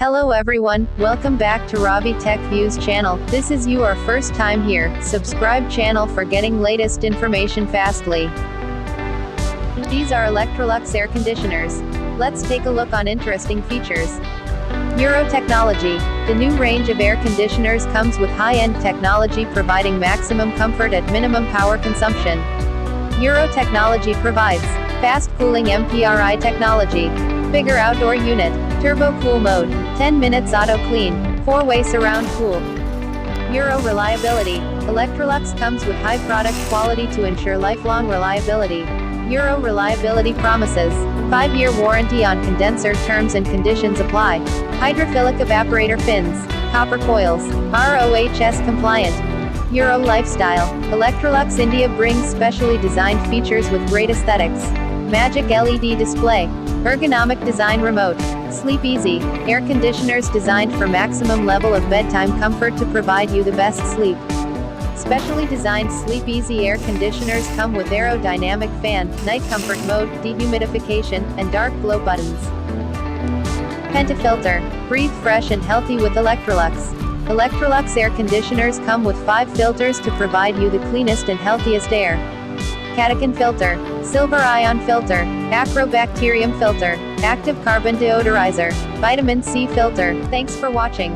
Hello everyone, welcome back to Ravi Tech Views channel. This is your first time here, subscribe channel for getting latest information fastly. These are Electrolux air conditioners. Let's take a look on interesting features. Euro technology. The new range of air conditioners comes with high-end technology providing maximum comfort at minimum power consumption. Euro technology provides fast cooling MPRI technology, bigger outdoor unit, turbo cool mode, 10 minutes auto clean, 4-way surround cool. Euro reliability. Electrolux comes with high product quality to ensure lifelong reliability. Euro reliability promises 5-year warranty on condenser. Terms and conditions apply. Hydrophilic evaporator fins, copper coils, RoHS compliant. Euro lifestyle. Electrolux India brings specially designed features with great aesthetics. Magic LED display, ergonomic design remote, sleep easy, air conditioners designed for maximum level of bedtime comfort to provide you the best sleep. Specially designed sleep easy air conditioners come with aerodynamic fan, night comfort mode, dehumidification, and dark glow buttons. Penta filter, breathe fresh and healthy with Electrolux. Electrolux air conditioners come with 5 filters to provide you the cleanest and healthiest air. Catechin filter, silver ion filter, acrobacterium filter, active carbon deodorizer, vitamin C filter. Thanks for watching.